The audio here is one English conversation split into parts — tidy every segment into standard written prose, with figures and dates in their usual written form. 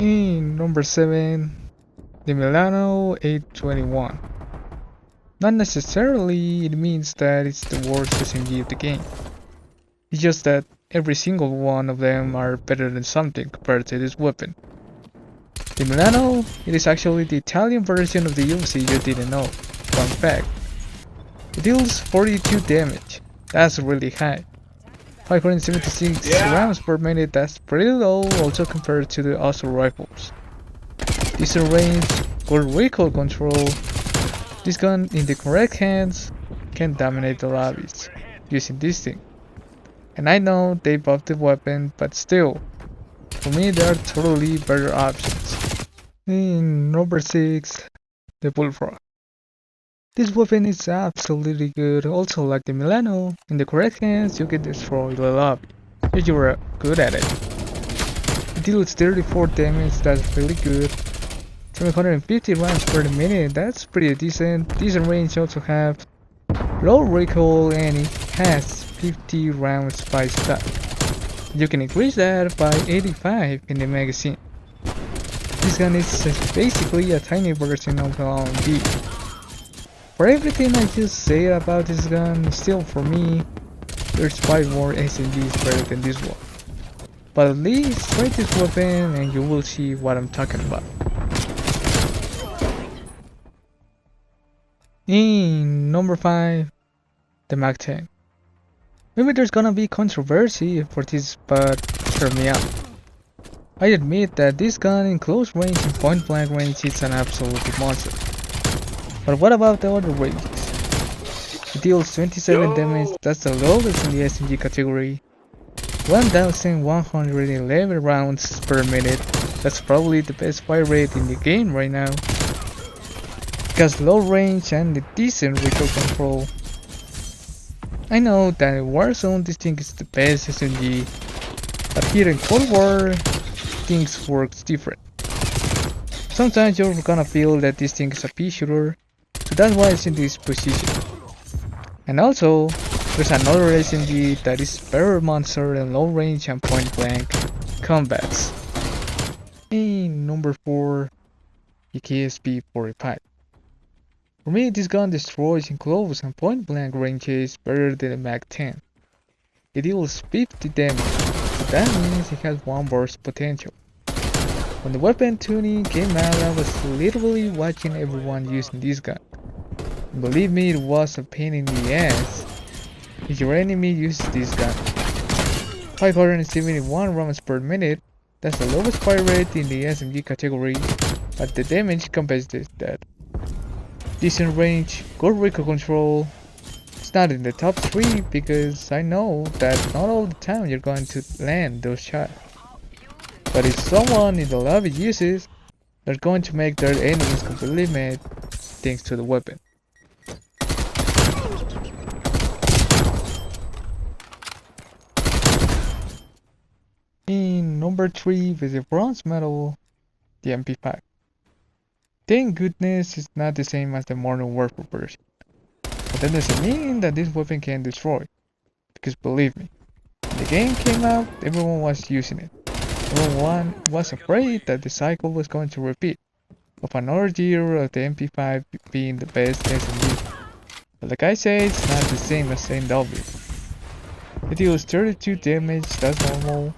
In number 7, the Milano 821. Not necessarily it means that it's the worst SMG of the game. It's just that every single one of them are better than something compared to this weapon. The Milano, it is actually the Italian version of the UFC you didn't know. Fun fact. It deals 42 damage. That's really high. 576 rounds per minute, that's pretty low also compared to the assault rifles. Decent range, good recoil control. This gun in the correct hands can dominate the lobbies using this thing. And I know they buffed the weapon, but still, for me there are totally better options. In number 6, the Bullfrog. This weapon is absolutely good, also like the Milano. In the correct hands, you can destroy the lobby, if you are good at it. It deals 34 damage, that's really good. 750 rounds per minute, that's pretty decent. Decent range also have low recoil and it has 50 rounds by stock. You can increase that by 85 in the magazine. This gun is basically a tiny version of the LMG. For everything I just said about this gun, still for me, there's 5 more SMGs better than this one. But at least try this weapon and you will see what I'm talking about. In number 5, the Mag 10. Maybe there's gonna be controversy for this, but hear me out. I admit that this gun in close range and point blank range is an absolute monster. But what about the other ranges? It deals 27 damage, that's the lowest in the SMG category. 1111 rounds per minute, that's probably the best fire rate in the game right now. It has low range and a decent recoil control. I know that in Warzone this thing is the best SMG, but here in Cold War, things works different. Sometimes you're gonna feel that this thing is a pea shooter, so that's why it's in this position. And also, there's another SMG that is better monster in low range and point blank combats. In number 4, the KSP-45. For me, this gun destroys in close and point blank ranges better than the Mag 10. It deals 50 damage, so that means it has 1 burst potential. When the weapon tuning came out, I was literally watching everyone using this gun. And believe me, it was a pain in the ass if your enemy uses this gun. 571 rounds per minute, that's the lowest fire rate in the SMG category, but the damage compensates that. Decent range, good recoil control. It's not in the top 3 because I know that not all the time you're going to land those shots. But if someone in the lobby uses, they're going to make their enemies completely mad thanks to the weapon. In number 3 with the bronze medal, the MP5. Thank goodness it's not the same as the Modern Warfare version. But that doesn't mean that this weapon can destroy. Because believe me, when the game came out, everyone was using it. Everyone was afraid that the cycle was going to repeat, of another year of the MP5 being the best SMG. But like I said, it's not the same as NW. It deals 32 damage, that's normal.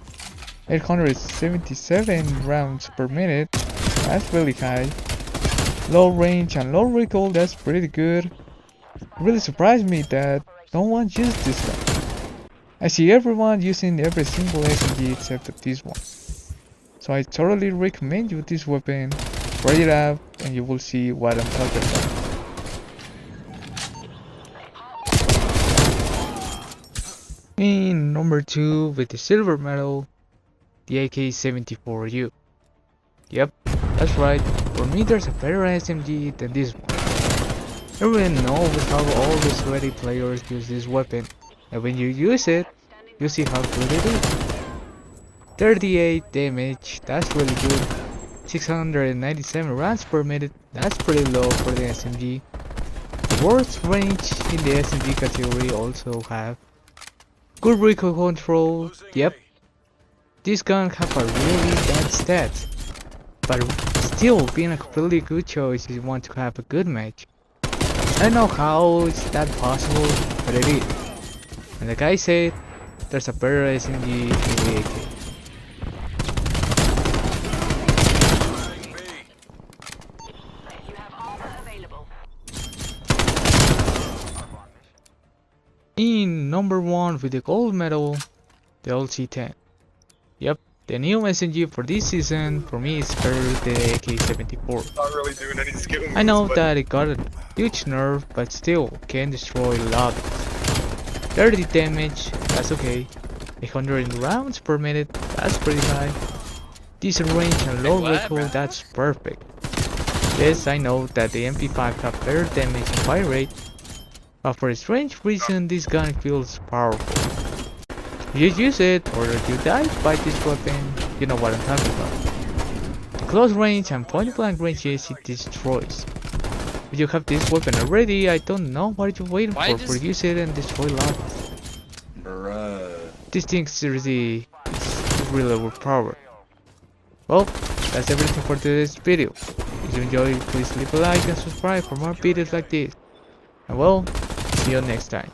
877 rounds per minute, that's really high. Low range and low recoil, that's pretty good. It really surprised me that no one used this gun. I see everyone using every single SMG except this one. So I totally recommend you this weapon. Try it out and you will see what I'm talking about. In number 2 with the silver medal, the AK-74U. Yep, that's right, for me there's a better SMG than this one. Everyone knows how all the sweaty players use this weapon, and when you use it, you see how good it is. 38 damage, that's really good. 697 rounds per minute, that's pretty low for the SMG. The worst range in the SMG category also have good recoil control. Yep, this gun have a really bad stats. but still being a completely good choice if you want to have a good match. I don't know how is that possible, but it is. And like I said, there's a better SMG in the AK. In number 1 with the gold medal, the LC-10. Yep, the new SMG for this season for me is better the AK-74. Not really doing any skill moves, I know but that it got a huge nerf, but still can destroy lobbies. 30 damage, that's okay. 100 rounds per minute, that's pretty high. Decent range and low recoil, that's perfect. Yes, I know that the MP5 have better damage and fire rate, but for a strange reason this gun feels powerful. If you use it or you die by this weapon, you know what I'm talking about. Close range and point blank ranges it destroys. If you have this weapon already, I don't know what you're waiting for use it and destroy lobbies. bruh. This thing is really overpowered. Well, that's everything for today's video. If you enjoyed, please leave a like and subscribe for more videos like this. And well, see you next time.